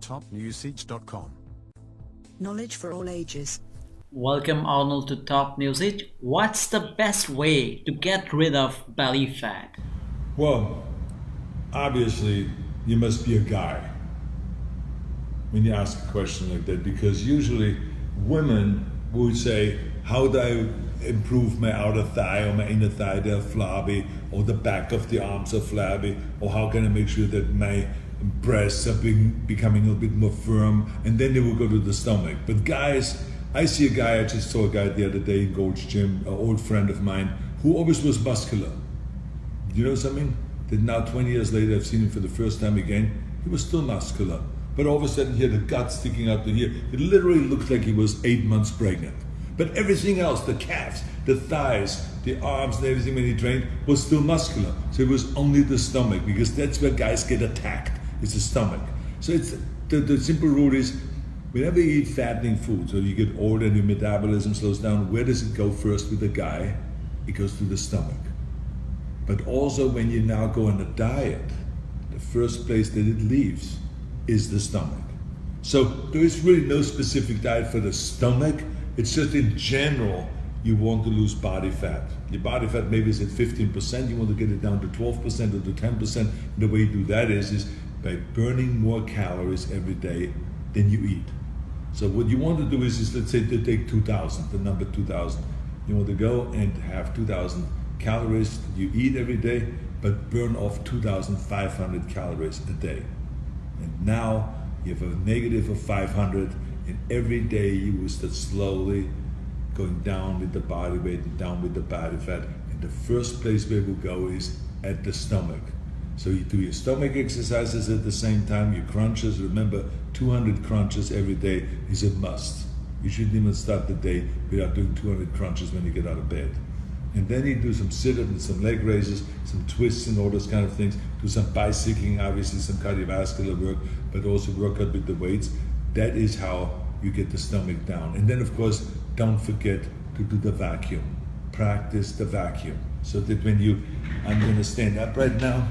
TopNewsage.com. Knowledge for all ages. Welcome Arnold to TopNewsage. What's the best way to get rid of belly fat? Well, obviously, you must be a guy when you ask a question like that, because usually women would say, how do I improve my outer thigh or my inner thigh? They're flabby, or the back of the arms are flabby, or how can I make sure that my breasts are becoming a little bit more firm? And then they will go to the stomach. But guys, I see a guy, I just saw a guy the other day in Gold's Gym, an old friend of mine, who always was muscular. You know something? That now 20 years later, I've seen him for the first time again, he was still muscular. But all of a sudden he had the gut sticking out to here. It literally looked like he was 8 months pregnant. But everything else, the calves, the thighs, the arms and everything when he trained was still muscular. So it was only the stomach, because that's where guys get attacked, it's the stomach. So it's the simple rule is, whenever you eat fattening foods or you get older and your metabolism slows down, where does it go first with the guy? It goes to the stomach. But also when you now go on a diet, the first place that it leaves is the stomach. So there is really no specific diet for the stomach. It's just in general, you want to lose body fat. Your body fat maybe is at 15%, you want to get it down to 12% or to 10%. And the way you do that is by burning more calories every day than you eat. So what you want to do is let's say to take 2,000, the number 2,000. You want to go and have 2,000 calories that you eat every day, but burn off 2,500 calories a day. And now you have a negative of 500, and every day you will start slowly going down with the body weight and down with the body fat. And the first place where it will go is at the stomach. So you do your stomach exercises at the same time, your crunches. Remember, 200 crunches every day is a must. You shouldn't even start the day without doing 200 crunches when you get out of bed. And then you do some sit-ups and some leg raises, some twists and all those kind of things. Do some bicycling, obviously some cardiovascular work, but also work out with the weights. That is how you get the stomach down. And then of course, don't forget to do the vacuum. Practice the vacuum. So that when I'm gonna stand up right now,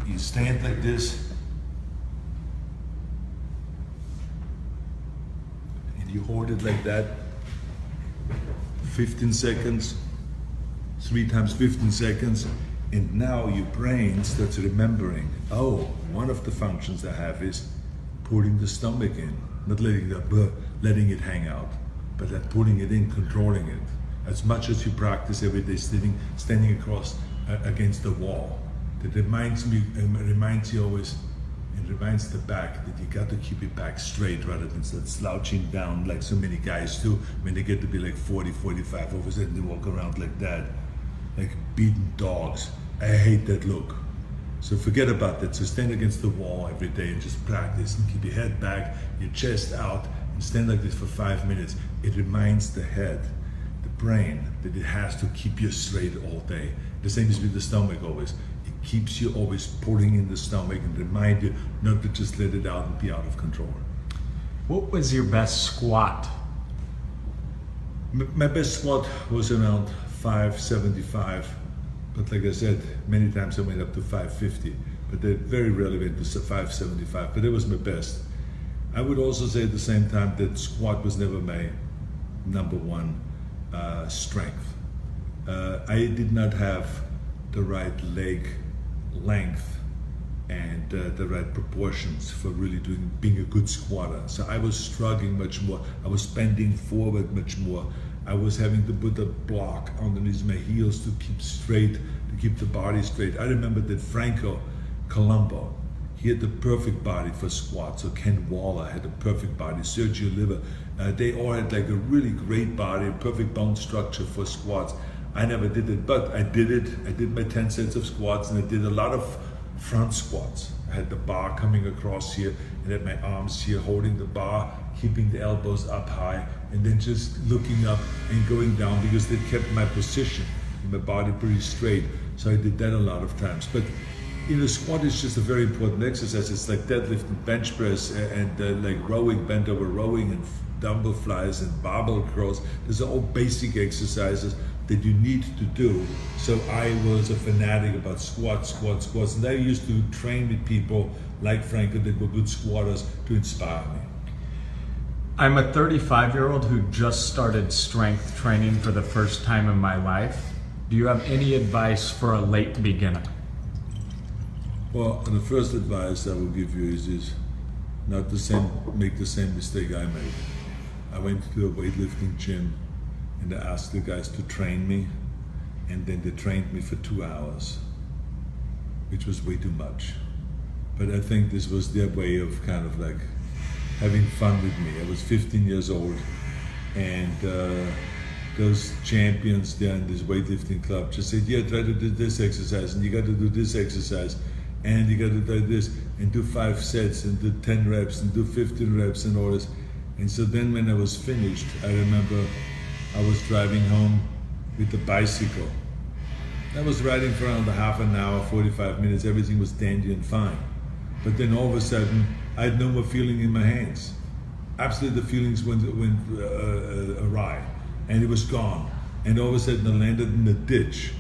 you stand like this, and you hold it like that, 15 seconds, 3 times 15 seconds, and now your brain starts remembering, oh, one of the functions I have is pulling the stomach in, not letting it hang out, but then pulling it in, controlling it. As much as you practice every day standing across against the wall. That reminds you always, and reminds the back that you got to keep your back straight rather than start slouching down like so many guys do when they get to be like 40, 45, all of a sudden they walk around like that, like beaten dogs. I hate that look. So forget about that. So stand against the wall every day and just practice and keep your head back, your chest out, and stand like this for 5 minutes. It reminds the head, the brain, that it has to keep you straight all day. The same is with the stomach always. It keeps you always pulling in the stomach and remind you not to just let it out and be out of control. What was your best squat? My best squat was around 575, but like I said, many times I went up to 550, but they very rarely went to 575, but it was my best. I would also say at the same time that squat was never my number one strength. I did not have the right leg length and the right proportions for really being a good squatter. So I was struggling much more. I was bending forward much more. I was having to put a block underneath my heels to keep straight, to keep the body straight. I remember that Franco Colombo, he had the perfect body for squats. So Ken Waller had a perfect body, Sergio Oliva, they all had like a really great body, perfect bone structure for squats. I never did it, but I did it. I did my 10 sets of squats, and I did a lot of front squats. I had the bar coming across here, and had my arms here holding the bar, keeping the elbows up high, and then just looking up and going down, because they kept my position and my body pretty straight. So I did that a lot of times. But you know, squat is just a very important exercise. It's like deadlift and bench press and like rowing, bent over rowing, and dumbbell flies and barbell curls. These are all basic exercises that you need to do. So I was a fanatic about squats. And I used to train with people like Franco that were good squatters to inspire me. I'm a 35-year-old who just started strength training for the first time in my life. Do you have any advice for a late beginner? Well, the first advice I will give you is not make the same mistake I made. I went to a weightlifting gym and I asked the guys to train me, and then they trained me for 2 hours, which was way too much. But I think this was their way of kind of like having fun with me. I was 15 years old, and those champions there in this weightlifting club just said, yeah, try to do this exercise, and you got to do this exercise, and you got to do this, and do 5 sets, and do 10 reps, and do 15 reps, and all this. And so then when I was finished, I remember I was driving home with the bicycle. I was riding for around a half an hour, 45 minutes, everything was dandy and fine. But then all of a sudden, I had no more feeling in my hands. Absolutely, the feelings went awry, and it was gone. And all of a sudden, I landed in a ditch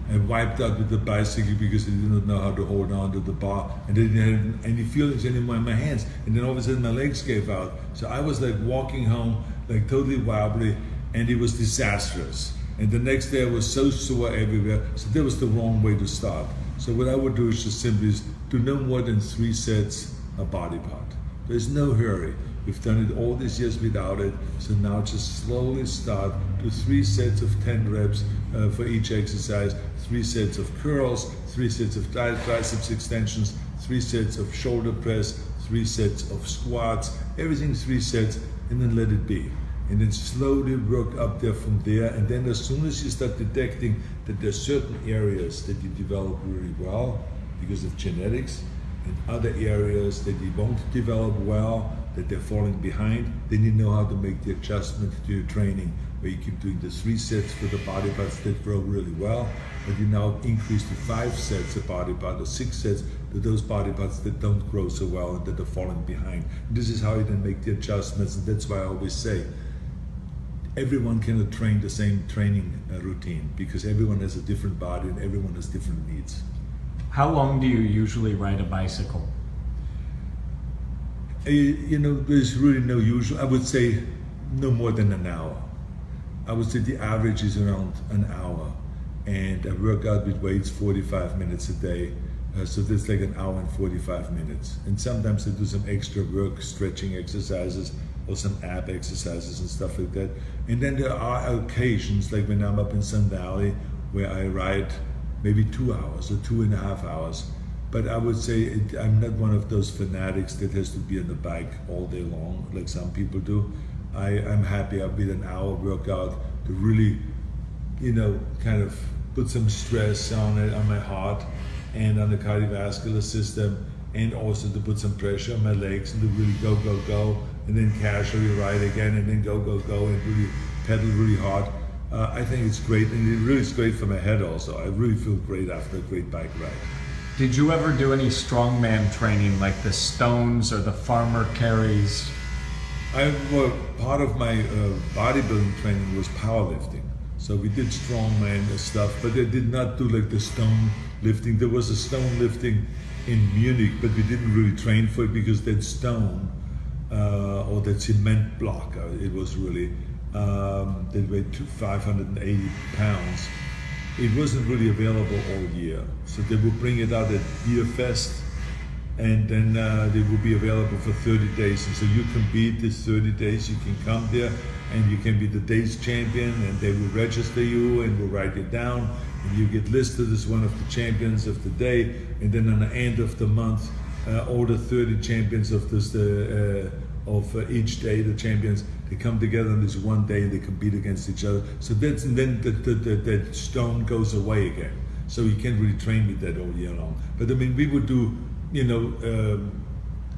and wiped out with the bicycle because I did not know how to hold on to the bar, and I didn't have any feelings anymore in my hands. And then all of a sudden, my legs gave out. So I was like walking home, like totally wobbly, and it was disastrous. And the next day, I was so sore everywhere. So that was the wrong way to start. So what I would do is just simply do no more than 3 sets a body part. There's no hurry. We've done it all these years without it. So now just slowly start to 3 sets of 10 reps for each exercise, 3 sets of curls, 3 sets of triceps extensions, 3 sets of shoulder press, 3 sets of squats, everything 3 sets, and then let it be. And then slowly work up there from there. And then as soon as you start detecting that there's certain areas that you develop really well because of genetics, and other areas that you won't develop well, that they're falling behind, then you know how to make the adjustment to your training, where you keep doing the 3 sets for the body parts that grow really well, but you now increase to 5 sets of body part or 6 sets to those body parts that don't grow so well and that are falling behind. And this is how you then make the adjustments, and that's why I always say, everyone cannot train the same training routine, because everyone has a different body and everyone has different needs. How long do you usually ride a bicycle? You know, there's really no usual. I would say no more than an hour. I would say the average is around an hour. And I work out with weights 45 minutes a day. So that's like an hour and 45 minutes. And sometimes I do some extra work, stretching exercises, or some ab exercises and stuff like that. And then there are occasions, like when I'm up in Sun Valley, where I ride maybe 2 hours or 2.5 hours. But I would say I'm not one of those fanatics that has to be on the bike all day long, like some people do. I'm happy with an hour workout to really, you know, kind of put some stress on it, on my heart and on the cardiovascular system, and also to put some pressure on my legs and to really go, go, go, and then casually ride again, and then go, go, go, and really pedal really hard. I think it's great, and it really is great for my head also. I really feel great after a great bike ride. Did you ever do any strongman training like the Stones or the farmer carries? Well, part of my bodybuilding training was powerlifting. So we did strongman stuff, but I did not do like the stone lifting. There was a stone lifting in Munich, but we didn't really train for it because that stone or that cement block, it was really, that weighed 580 pounds. It wasn't really available all year. So they would bring it out at Beer Fest, and then they will be available for 30 days. And so you can beat this 30 days, you can come there and you can be the day's champion, and they will register you and will write you down, and you get listed as one of the champions of the day. And then on the end of the month, all the 30 champions of this, each day, the champions, they come together on this one day and they compete against each other. So that's, and then that stone goes away again. So you can't really train with that all year long. But I mean, we would do, you know,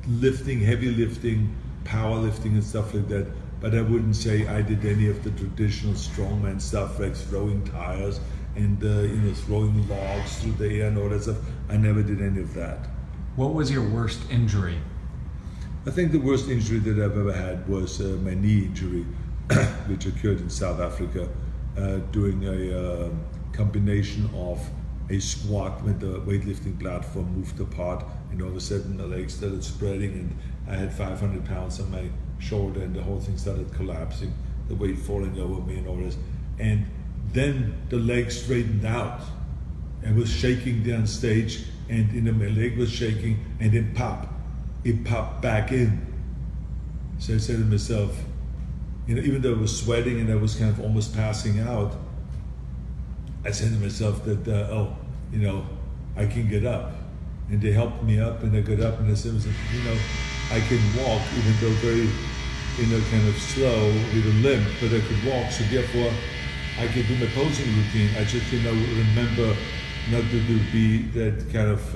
lifting, heavy lifting, power lifting and stuff like that. But I wouldn't say I did any of the traditional strongman stuff, like throwing tires and you know, throwing logs through the air and all that stuff. I never did any of that. What was your worst injury? I think the worst injury that I've ever had was my knee injury, which occurred in South Africa doing a combination of a squat when the weightlifting platform moved apart and all of a sudden my legs started spreading, and I had 500 pounds on my shoulder, and the whole thing started collapsing, the weight falling over me and all this. And then the leg straightened out. I was shaking there on stage, and my leg was shaking, and then it popped back in. So I said to myself, even though I was sweating and I was kind of almost passing out, I said to myself that, I can get up. And they helped me up, and I got up, and I said, I can walk, even though very, kind of slow, with a limp, but I could walk. So therefore, I could do my posing routine. I just, remember not to be that kind of,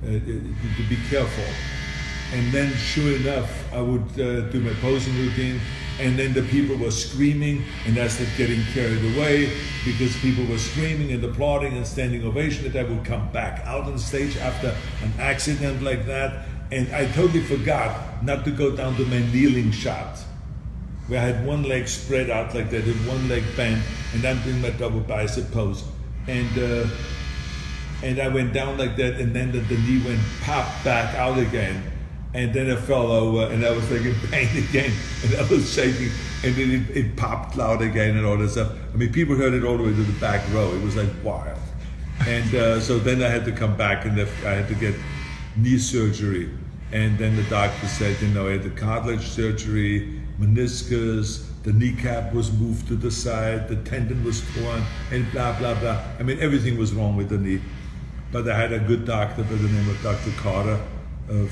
to be careful. And then, sure enough, I would do my posing routine, and then the people were screaming, and I started getting carried away because people were screaming and applauding and standing ovation, that I would come back out on stage after an accident like that. And I totally forgot not to go down to my kneeling shot, where I had one leg spread out like that and one leg bent, and I'm doing my double bicep pose. And I went down like that, and then the knee went pop back out again. And then I fell over, and I was like in pain again, and I was shaking, and then it popped loud again and all that stuff. I mean, people heard it all the way to the back row. It was like wild. And so then I had to come back, and I had to get knee surgery. And then the doctor said, I had the cartilage surgery, meniscus, the kneecap was moved to the side, the tendon was torn, and blah, blah, blah. I mean, everything was wrong with the knee. But I had a good doctor by the name of Dr. Carter,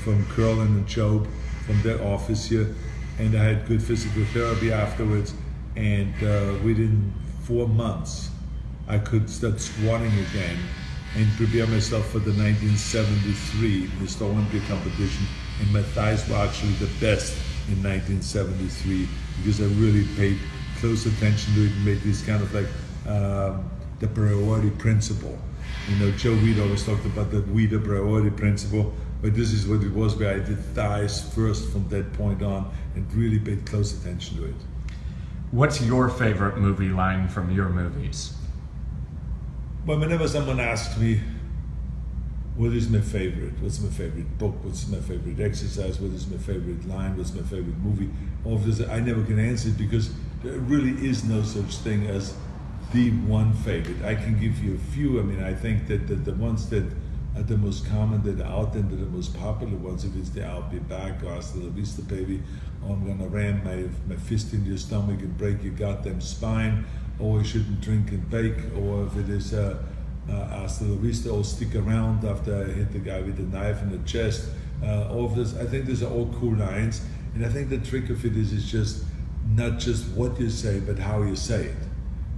from Curlin and Job, from their office here, and I had good physical therapy afterwards, and within 4 months I could start squatting again and prepare myself for the 1973 Mr. Olympia competition, and my thighs were actually the best in 1973 because I really paid close attention to it and made this kind of like the priority principle. Joe Weed always talked about the Weeder priority principle, but this is what it was, where I did thighs first from that point on and really paid close attention to it. What's your favorite movie line from your movies? Well, whenever someone asks me, what is my favorite? What's my favorite book? What's my favorite exercise? What is my favorite line? What's my favorite movie? All of this, I never can answer it because there really is no such thing as the one favorite. I can give you a few. I mean, I think that the ones that are the most common, that are out there, that are the most popular ones, if it's the I'll Be Back, or Hasta La Vista Baby, or I'm gonna ram my fist in your stomach and break your goddamn spine, or you shouldn't drink and bake, or if it is Hasta La Vista, or stick around after I hit the guy with the knife in the chest, all of this, I think these are all cool lines, and I think the trick of it is just not just what you say, but how you say it.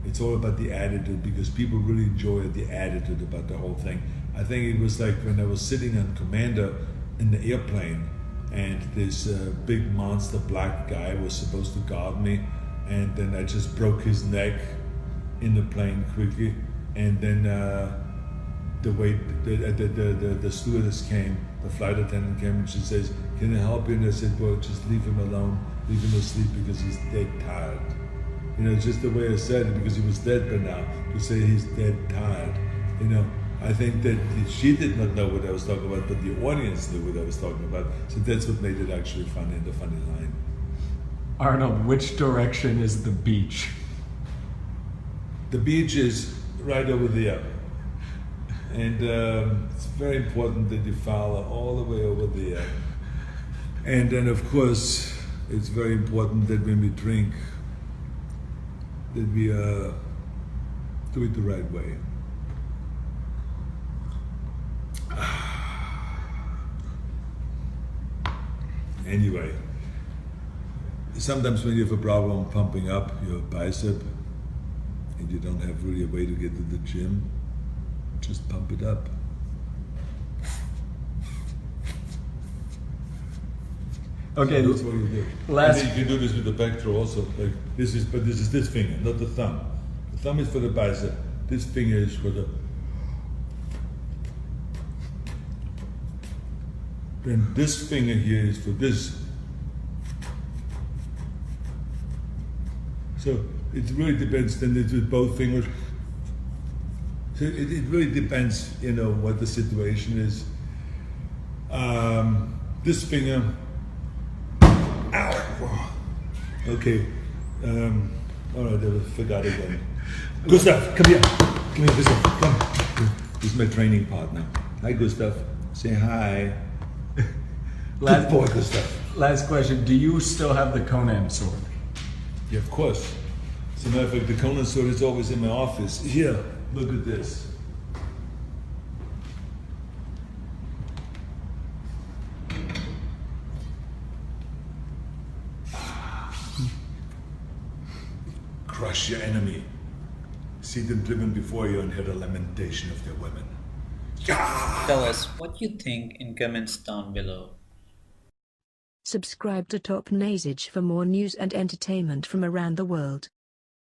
It's all about the attitude, because people really enjoy the attitude about the whole thing. I think it was like when I was sitting on Commander in the airplane, and this big monster black guy was supposed to guard me, and then I just broke his neck in the plane quickly, and then the stewardess came, the flight attendant came, and she says, "Can I help you?" And I said, "Well, just leave him alone, leave him asleep because he's dead tired." Just the way I said it, because he was dead by now, to say he's dead tired. I think that she did not know what I was talking about, but the audience knew what I was talking about. So that's what made it actually funny, and the funny line. Arnold, which direction is the beach? The beach is right over there. And it's very important that you follow all the way over there. And then, of course, it's very important that when we drink, that we do it the right way. Anyway, sometimes when you have a problem pumping up your bicep and you don't have really a way to get to the gym, just pump it up. Okay, so that's what you do. And then you can do this with the back throw also. Like this is this finger, not the thumb. The thumb is for the bicep. This finger is for the. Then this finger here is for this. So it really depends. Then it's with both fingers. So it really depends, what the situation is. This finger. Ow! Okay. All right, I forgot again. Gustav, come here. Come here, Gustav. Come. This is my training partner. Hi, Gustav. Say hi. Good boy, Gustav. Last question. Do you still have the Conan sword? Yeah, of course. As a matter of fact, the Conan sword is always in my office. Here, look at this. Crush your enemy. See them driven before you and hear the lamentation of their women. Tell us what you think in comments down below. Subscribe to TopNewsage for more news and entertainment from around the world.